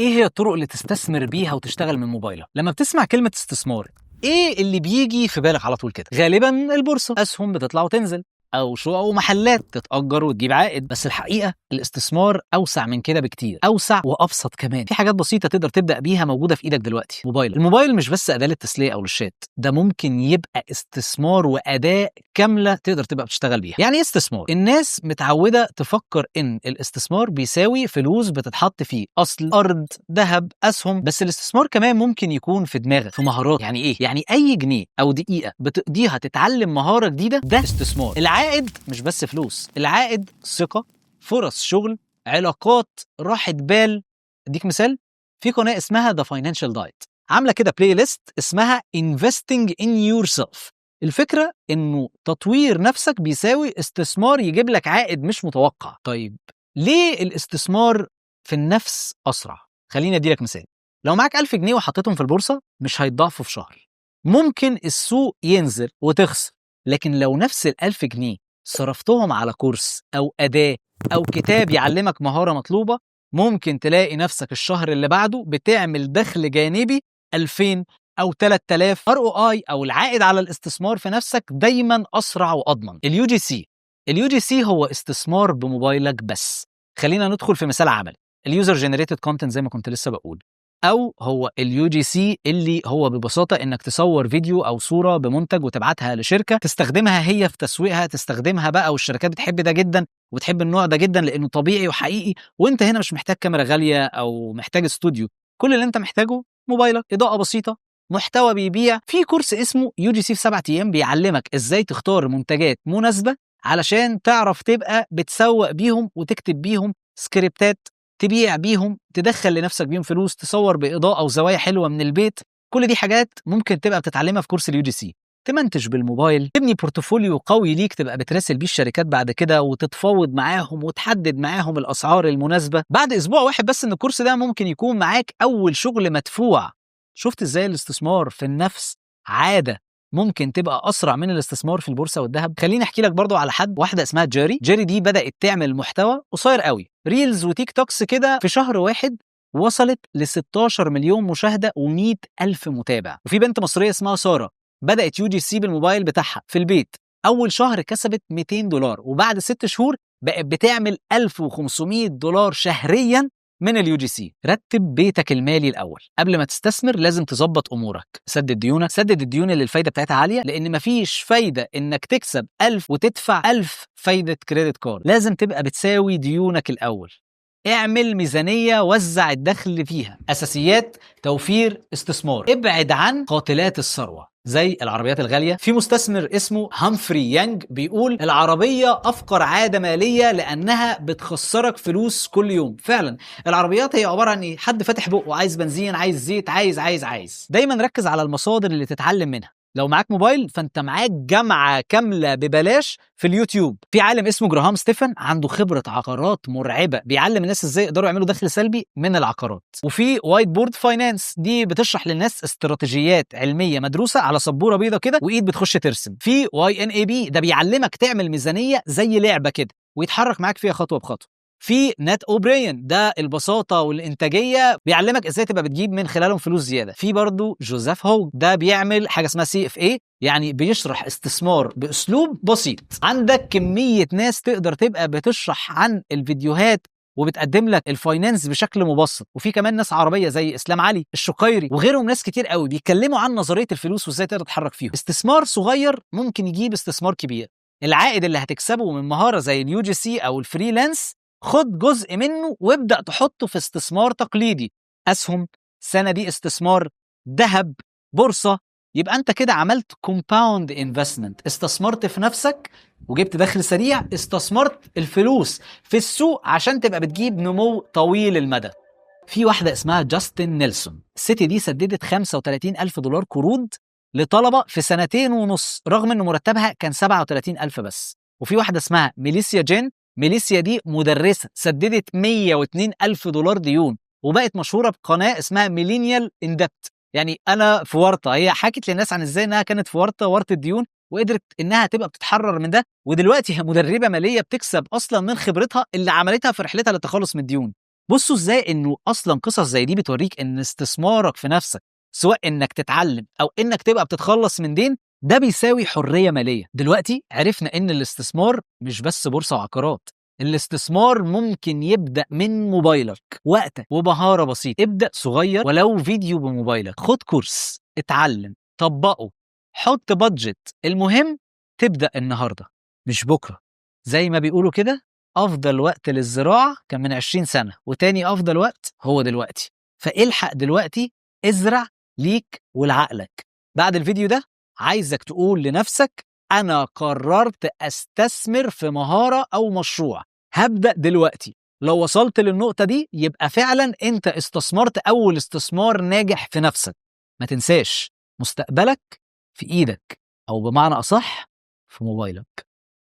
ايه هي الطرق اللي تستثمر بيها وتشتغل من موبايلك؟ لما بتسمع كلمة استثمار، ايه اللي بيجي في بالك على طول كده؟ غالبا البورصة، اسهم بتطلع وتنزل، او شقق ومحلات تتأجر وتجيب عائد. بس الحقيقة الاستثمار اوسع من كده بكتير، اوسع وابسط كمان. في حاجات بسيطة تقدر تبدأ بيها موجودة في ايدك دلوقتي. الموبايل مش بس أداة للتسلية او للشات، ده ممكن يبقى استثمار وأداة كاملة تقدر تبقى بتشتغل بيها. يعني ايه استثمار؟ الناس متعودة تفكر ان الاستثمار بيساوي فلوس بتتحط فيه اصل ارض، ذهب، اسهم. بس الاستثمار كمان ممكن يكون في دماغك، في مهارات. يعني ايه؟ يعني اي جنيه او دقيقة بتقضيها تتعلم مهارة جديدة، ده استثمار. العائد مش بس فلوس، العائد ثقة، فرص شغل، علاقات، راحة بال. اديك مثال، في قناة اسمها The Financial Diet عاملة كده بلاي ليست اسمها Investing in Yourself. الفكرة انه تطوير نفسك بيساوي استثمار يجيب لك عائد مش متوقع. طيب ليه الاستثمار في النفس اسرع؟ خليني اديلك مثال. لو معاك 1000 جنيه وحطيتهم في البورصة مش هيتضاعفوا في شهر، ممكن السوق ينزل وتخسر. لكن لو نفس ال1000 جنيه صرفتهم على كورس او أداة او كتاب يعلمك مهارة مطلوبة، ممكن تلاقي نفسك الشهر اللي بعده بتعمل دخل جانبي 2000 أو 3000. ROI أو العائد على الاستثمار في نفسك دايما أسرع وأضمن. اليو جي سي هو استثمار بموبايلك بس. خلينا ندخل في مثال عملي. اليوزر جنريتد كونتنت زي ما كنت لسه بقول، أو هو اليو جي سي اللي هو ببساطة إنك تصور فيديو أو صورة بمنتج وتبعتها لشركة تستخدمها هي في تسويقها. تستخدمها بقى، والشركات بتحب ده جدا وبتحب النوع ده جدا لأنه طبيعي وحقيقي. وانت هنا مش محتاج كاميرا غالية أو محتاج استوديو، كل اللي انت محتاجه موبايلك، إضاءة بسيطة، محتوى بيبيع. في كورس اسمه يو جي سي في 7 أيام بيعلمك ازاي تختار منتجات مناسبة علشان تعرف تبقى بتسوق بيهم وتكتب بيهم سكريبتات، تبيع بيهم، تدخل لنفسك بيهم فلوس، تصور بإضاءة وزوايا حلوة من البيت. كل دي حاجات ممكن تبقى بتتعلمها في كورس اليو جي سي. تمنتج بالموبايل، تبني بورتفوليو قوي ليك تبقى بتراسل بيه الشركات بعد كده وتتفاوض معاهم وتحدد معاهم الأسعار المناسبة. بعد أسبوع واحد بس إن الكورس ده ممكن يكون معاك أول شغل مدفوع. شفت إزاي الاستثمار في النفس عادة ممكن تبقى أسرع من الاستثمار في البورصة والذهب؟ خليني أحكي لك برضو على واحدة اسمها جيري دي بدأت تعمل محتوى قصير قوي، ريلز وتيك توكس كده. في شهر واحد وصلت ل 16 مليون مشاهدة و100 ألف متابع. وفي بنت مصرية اسمها سارة بدأت يو جي سي بالموبايل بتاعها في البيت. أول شهر كسبت $200، وبعد 6 شهور بقت بتعمل $1500 شهريا من اليو جي سي. رتب بيتك المالي الأول قبل ما تستثمر. لازم تظبط أمورك، سدد ديونك، سدد الديون اللي الفايدة بتاعتها عالية، لأن مفيش فايدة إنك تكسب 1000 وتدفع 1000 فايدة كريدت كارد. لازم تبقى بتساوي ديونك الأول. اعمل ميزانية، وزع الدخل اللي فيها. أساسيات توفير استثمار. ابعد عن قاتلات الثروة زي العربيات الغالية. في مستثمر اسمه هامفري يانج بيقول العربية أفقر عادة مالية لأنها بتخسرك فلوس كل يوم. فعلا العربيات هي عبارة عن حد فاتح بقه عايز بنزين، عايز زيت، عايز. دايما ركز على المصادر اللي تتعلم منها. لو معاك موبايل فانت معاك جامعة كاملة ببلاش في اليوتيوب. في عالم اسمه جراهام ستيفن عنده خبرة عقارات مرعبة، بيعلم الناس ازاي يقدروا يعملوا دخل سلبي من العقارات. وفي وايت بورد فاينانس، دي بتشرح للناس استراتيجيات علمية مدروسة على سبورة بيضة كده وايد بتخش ترسم. في YNAB ده بيعلمك تعمل ميزانية زي لعبة كده ويتحرك معاك فيها خطوة بخطوة. في نات اوبريان ده البساطه والانتاجيه، بيعلمك ازاي تبقى بتجيب من خلالهم فلوس زياده. في برضو جوزيف هوج ده بيعمل حاجه اسمها CFA، يعني بيشرح استثمار باسلوب بسيط. عندك كميه ناس تقدر تبقى بتشرح عن الفيديوهات وبتقدم لك الفاينانس بشكل مبسط. وفي كمان ناس عربيه زي اسلام علي الشقيري وغيرهم، ناس كتير قوي بيتكلموا عن نظريه الفلوس وازاي تقدر تتحرك فيهم. استثمار صغير ممكن يجيب استثمار كبير. العائد اللي هتكسبه من مهاره زي اليو جي سي او الفريلانس، خد جزء منه وابدأ تحطه في استثمار تقليدي، أسهم، سندي استثمار، ذهب، بورصة. يبقى أنت كده عملت compound investment. استثمرت في نفسك وجبت دخل سريع، استثمرت الفلوس في السوق عشان تبقى بتجيب نمو طويل المدى. في واحدة اسمها جاستن نيلسون، الست دي سددت $35,000 قروض لطلبة في 2.5 رغم أن مرتبها كان 37,000 بس. وفي واحدة اسمها ميليسيا جين، ميليسيا دي مدرسة سددت $102,000 ديون وبقت مشهورة بقناة اسمها ميلينيال اندبت. يعني أنا في ورطة، هي حكت للناس عن إزاي إنها كانت في ورطة الديون وقدرت إنها تبقى بتتحرر من ده، ودلوقتي هي مدربة مالية بتكسب أصلا من خبرتها اللي عملتها في رحلتها للتخلص من الديون. بصوا ازاي انه اصلا قصص زي دي بتوريك ان استثمارك في نفسك، سواء انك تتعلم او انك تبقى بتتخلص من دين، ده بيساوي حرية مالية. دلوقتي عرفنا ان الاستثمار مش بس بورصة وعقارات، الاستثمار ممكن يبدأ من موبايلك، وقتك ومهارة بسيطة. ابدأ صغير، ولو فيديو بموبايلك، خد كورس، اتعلم، طبقه، حط بادجت. المهم تبدأ النهاردة مش بكرة. زي ما بيقولوا كده، أفضل وقت للزراعة كان من 20 سنة، وتاني أفضل وقت هو دلوقتي. فالحق دلوقتي، ازرع ليك ولعقلك. بعد الفيديو ده عايزك تقول لنفسك: أنا قررت أستثمر في مهارة أو مشروع، هبدأ دلوقتي. لو وصلت للنقطة دي يبقى فعلا أنت استثمرت أول استثمار ناجح في نفسك. ما تنساش، مستقبلك في إيدك، أو بمعنى أصح في موبايلك.